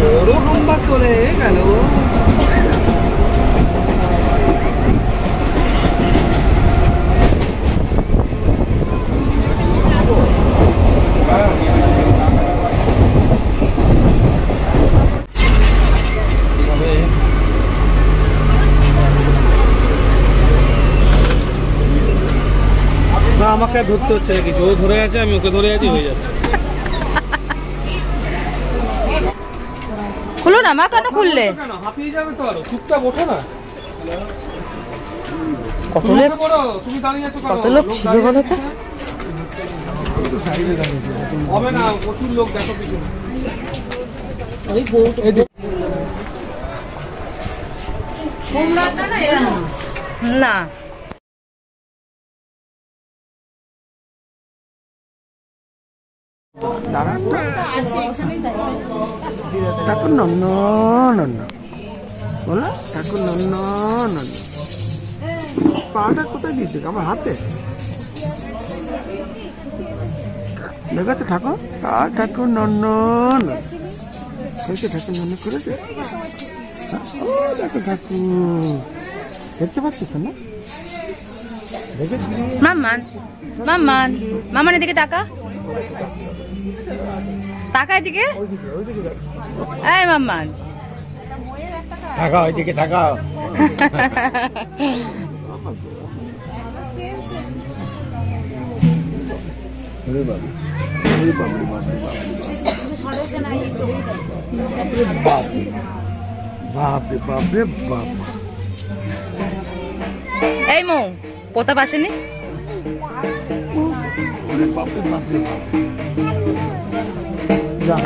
বড় লম্বা চলে গেল। আমাকে ধরতে হচ্ছে না কিছু, ও ধরে আছে আমি ওকে ধরে আছি, হয়ে যাচ্ছে। খুলো না মা, কেন খুললে? কেন হাঁপিয়ে যাবে তো, আরো চুপচাপ ওঠো না। কত লোক, তুমি দাঁড়িয়ে আছো, কত লোক ছিল বলো তো? হবে না, প্রচুর লোক দেখো পিছনে। না ঠাকুর নন্ন নন্ন বলো, ঠাকুর নন্ন নন্ন। পাটা কোথায় দিয়েছে? আমার হাতে দেখেছো ঠাকুর? ঠাকুর নন্ন করেছে, ঠাকুর নন্ন করেছে। ও দেখো ঠাকুর, দেখতে পাচ্ছিস না? মাম্মান, মাম্মান, মাম্মান এদিকে তাকা, তাকা এদিকে। এই মাম্মান তাকাও এদিকে, তাকাও। বাপরে বাপরে বাপ। এই মৌ পোতা পাশেনি?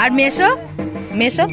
আর মেশো, মেশো।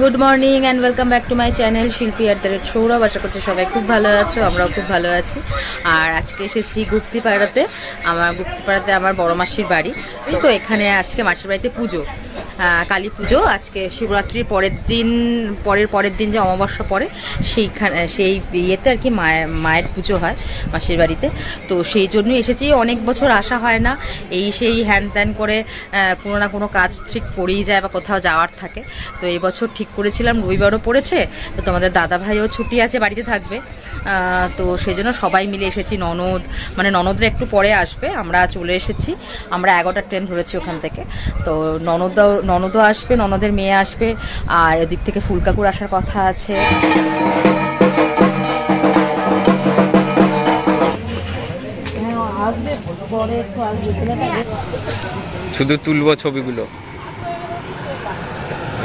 Good morning and welcome back to my channel শিল্পী @সৌরভ। আশা করছি সবাই খুব ভালো আছো, আমরাও খুব ভালো আছি। আর আজকে এসেছি গুপ্তিপাড়াতে, আমার বড় মাসির বাড়ি। তো এখানে আজকে মাসির বাড়িতে পুজো, কালী পুজো। আজকে শিবরাত্রির পরের দিন যে অমাবস্যা পড়ে সেই ইয়েতে আর কি মায়ের পুজো হয় মাসির বাড়িতে। তো সেই জন্যই এসেছি। অনেক বছর আসা হয় না, সেই হ্যান ত্যান করে কোনো না কোনো কাজ ঠিক পড়েই যায় বা কোথাও যাওয়ার থাকে। তো এই বছর ঠিক করেছিলাম, রবিবারও পড়েছে, তো তোমাদের দাদা ভাইও ছুটি আছে, বাড়িতে থাকবে। তো সেই জন্য সবাই মিলে এসেছি। ননদরা একটু পরে আসবে, আমরা চলে এসেছি। আমরা 11টার ট্রেন ধরেছি ওখান থেকে। তো ননদও আসবে, ননদের মেয়ে আসবে, আর এদিক থেকে ফুলকাকুর আসার কথা আছে। শুধু তুলবো ছবিগুলো,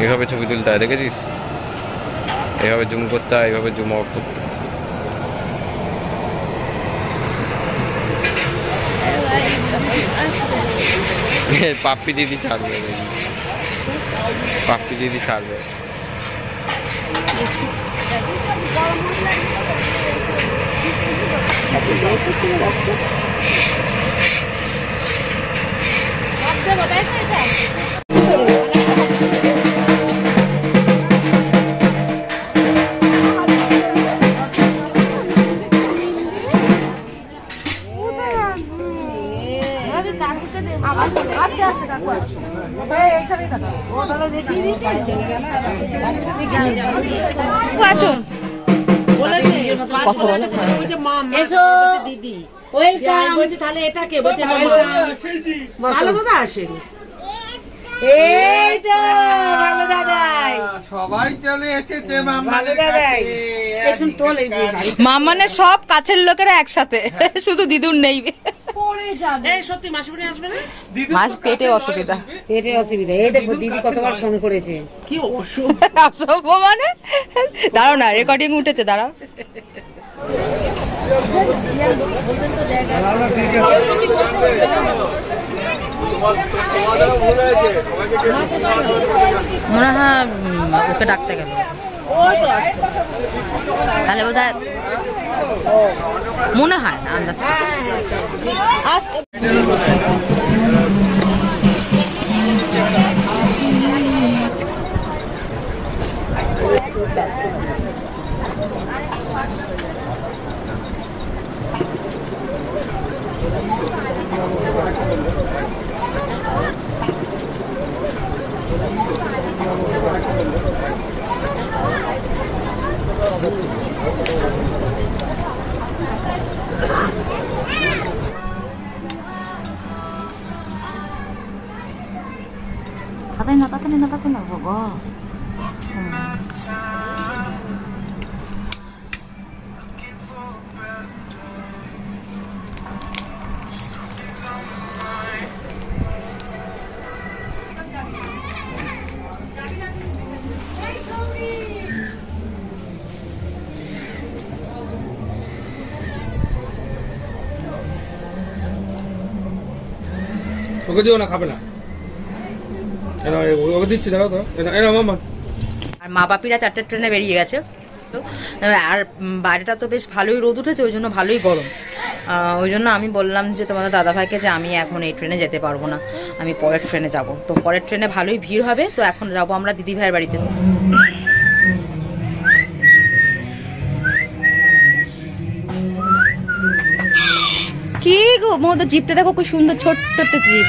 এভাবে ছবি তুলতে হয়, দেখেছিস? এভাবে জুম করতে হয়, এভাবে জুম আউট করতে। পাপ্পি দিদি ছাড়বে, পাপ্পি দিদি ছাড়বে। আসুন এসো দিদি, তাহলে এটা কে বলছে? ভালো দাদা আসেনি, এই তো ভালো দাদাই, সবাই চলে এসেছে মামানের সব কাছের লোকেরা একসাথে, শুধু দিদুর নেই। সত্যি মাসিমণি আসবে না? মাস পেটে অসুবিধা, এই দেখো দিদি কতবার ফোন করেছে। কি অসভ্য মানে, দাঁড়াও না, রেকর্ডিং উঠেছে, দাঁড়াও। মনে হয় ওকে ডাকতে গেল, তাহলে বোধ হয় মনে হয় আন্দাজ। Tatay na baba. ওকে দিও না, খাবে না। ওকে দিচ্ছি, দাঁড়াও তো। এরা মামা। আর মা বাপিরা 4টে ট্রেনে বেরিয়ে গেছে। আর বাইরেটা তো বেশ ভালোই রোদ উঠেছে, ওই জন্য ভালোই গরম। ওই জন্য আমি বললাম যে তোমাদের দাদাভাইকে যে আমি এখন এই ট্রেনে যেতে পারবো না, আমি পরের ট্রেনে যাব। তো পরের ট্রেনে ভালোই ভিড় হবে, তো এখন যাবো আমরা দিদিভাইয়ের বাড়িতে। কি গো মতো জিপটা দেখো, কি সুন্দর ছোট্ট একটা জিপ।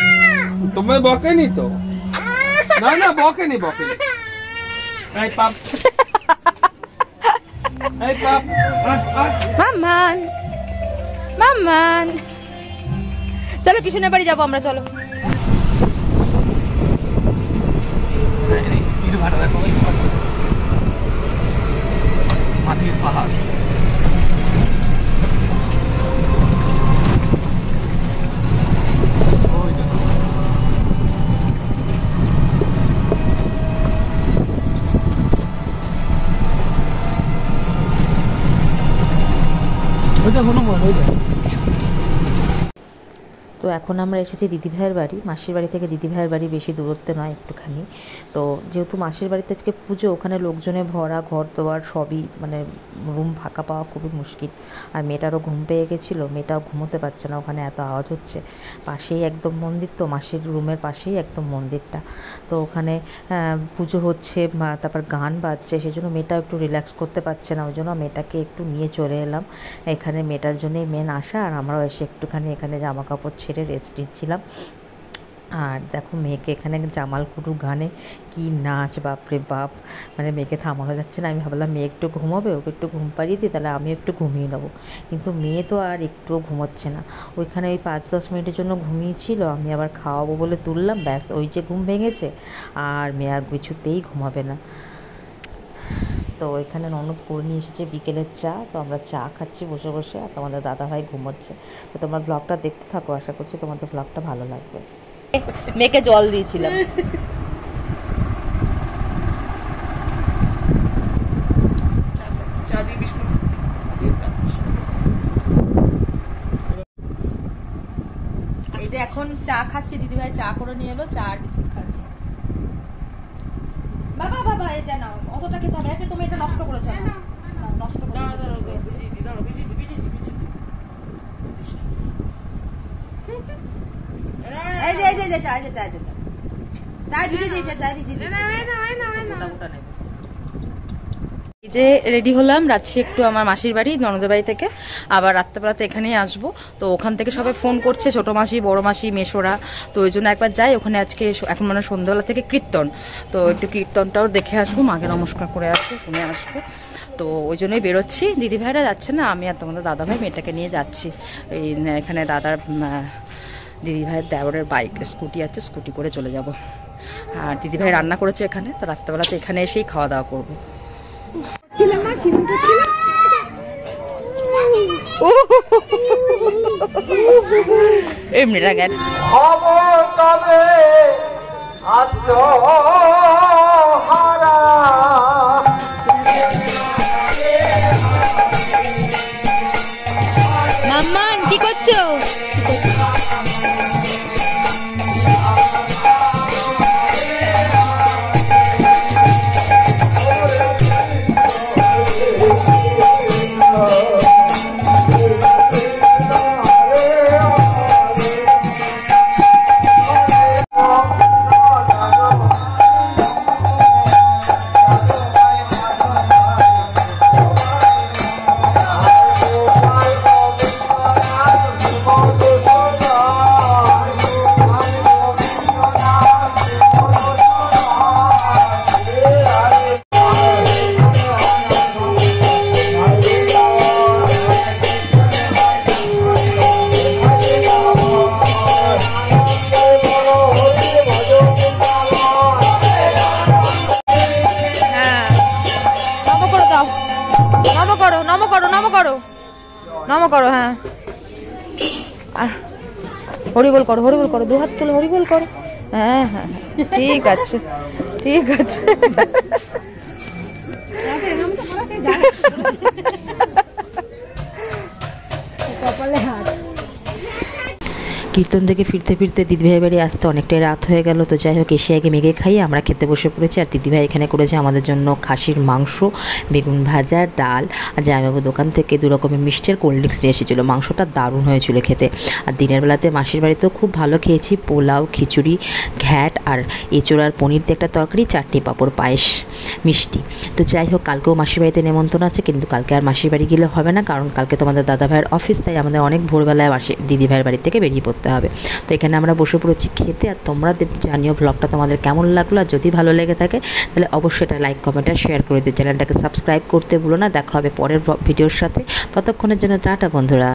তোমায় বকেনি তো? না না, বকেনি। এই পাপ, এই পাপ, মাম্মান মাম্মান, চলো পিছনের বাড়ি যাবো আমরা, চলো। মাটির পাহাড়। তো এখন আমরা এসেছি দিদিভাইয়ের বাড়ি। মাসির বাড়ি থেকে দিদিভাইয়ের বাড়ি বেশি দূরত্বে নয়, একটুখানি। তো যেহেতু মাসির বাড়িতে আজকে পুজো, ওখানে লোকজনে ভরা, ঘর দোয়ার সবই, মানে রুম ফাঁকা পাওয়া খুবই মুশকিল। আর মেয়েটারও ঘুম পেয়ে গেছিলো, মেয়েটাও ঘুমোতে পারছে না, ওখানে এত আওয়াজ হচ্ছে। পাশেই একদম মন্দির, তো মাসির রুমের পাশেই একদম মন্দিরটা। তো ওখানে পুজো হচ্ছে, তারপর গান বাজছে, সেই জন্য মেয়েটা একটু রিল্যাক্স করতে পারছে না। ওই জন্য মেয়েটাকে একটু নিয়ে চলে এলাম এখানে। মেয়েটার জন্যই মেন আসা। আর আমরাও এসে একটুখানি এখানে জামা কাপড় ছেড়ে রেস্ট নিচ্ছিলাম। আর দেখো মেয়েকে এখানে জামালকুরু গানে কি নাচ, বাপরে বাপ, মানে মেয়েকে থামানো যাচ্ছে না। আমি ভাবলাম মেয়ে একটু ঘুমাবে, ওকে একটু ঘুম পাড়িয়ে দিই, তাহলে আমি একটু ঘুমিয়ে নেবো। কিন্তু মেয়ে তো আর একটুও ঘুমোচ্ছে না। ওইখানে ওই 5-10 মিনিটের জন্য ঘুমিয়েছিল, আমি আবার খাওয়াবো বলে তুললাম, ব্যাস ওই যে ঘুম ভেঙেছে। আর মেয়ে আর কিছুতেই ঘুমাবে না। তো এখানে ননদ করে নিয়ে এসেছে বিকেলের চা, তো আমরা চা খাচ্ছি বসে বসে। আর তোমাদের দাদাভাই ঘুমোচ্ছে। তো তোমার ব্লগটা দেখতে থাকো, আশা করছি তোমাদের ব্লগটা ভালো লাগবে। মেয়েকে জল দিয়েছিলাম। এই যে এখন চা খাচ্ছি, দিদিভাই চা করে নিয়ে এলো, চা আর বিস্কুট খাচ্ছি। বাবা বাবা এটা নাও, অতটা খেতে হবে না, তুমি এটা নষ্ট করেছো, নষ্ট করে এই যে রেডি হলাম, যাচ্ছি একটু আমার মাসির বাড়ি, ননদের বাড়ি থেকে। আবার রাত্রেবেলাতে এখানেই আসবো। তো ওখান থেকে সবাই ফোন করছে, ছোটো মাসি, বড় মাসি, মেশোরা। তো ওই জন্য একবার যাই ওখানে। আজকে এখন মানে সন্ধ্যাবেলা থেকে কীর্তন, তো একটু কীর্তনটাও দেখে আসবো, মাকে নমস্কার করে আসবো, শুনে আসবো। তো ওই জন্যই বেরোচ্ছি। দিদিভাইরা যাচ্ছে না, আমি আর তোমাদের দাদাভাই মেয়েটাকে নিয়ে যাচ্ছি। এই এখানে দাদার দিদিভাইয়ের দেওরের বাইক, স্কুটি আছে, স্কুটি করে চলে যাব। আর দিদিভাই রান্না করেছে এখানে, তো রাত্রেবেলাতে এখানে এসেই খাওয়া দাওয়া করবো। এমনিটা গেল নম করো নম করো নম করো নম করো। হ্যাঁ আর হরিবোল করো, দু হাত তুলে হরিবোল করো। হ্যাঁ হ্যাঁ ঠিক আছে ঠিক আছে। কীর্তন থেকে ফিরতে ফিরতে দিদিভাই বাড়ি আসতে অনেকটাই রাত হয়ে গেল। তো যাই হোক, এসে আগে মেঘে খাইয়ে আমরা খেতে বসে পড়েছি। আর দিদিভাই এখানে করেছে আমাদের জন্য খাসির মাংস, বেগুন ভাজা, ডাল, আর জামাইবাবু দোকান থেকে 2 রকমের মিষ্টি আর কোল্ড ড্রিঙ্কস নিয়ে এসেছিলো। মাংসটা দারুণ হয়েছিল খেতে। আর দিনের বেলাতে মাসির বাড়িতেও খুব ভালো খেয়েছি, পোলাও, খিচুড়ি, ঘ্যাট আর এঁচোড় আর পনির দিয়ে একটা তরকারি, চাটনি, পাঁপড়, পায়েস, মিষ্টি। তো যাই হোক, কালকেও মাসির বাড়িতে নেমন্তন্ন আছে, কিন্তু কালকে আর মাসির বাড়ি গেলে হবে না, কারণ কালকে তোমাদের দাদা ভাইয়ের অফিস, তাই আমাদের অনেক ভোরবেলায় দিদিভাইয়ের বাড়ি থেকে বেরিয়ে পড়তে হবে। তো এখানে আমরা বসে পড়েছি খেতে। আর তোমরা জানিও ব্লগটা তোমাদের কেমন লাগলো, আর যদি ভালো লেগে থাকে তাহলে অবশ্যই এটা লাইক, কমেন্ট আর শেয়ার করে দিও। চ্যানেলটাকে সাবস্ক্রাইব করতে ভুলো না। দেখা হবে পরের ভিডিওর সাথে। ততক্ষণের জন্য টাটা বন্ধুরা।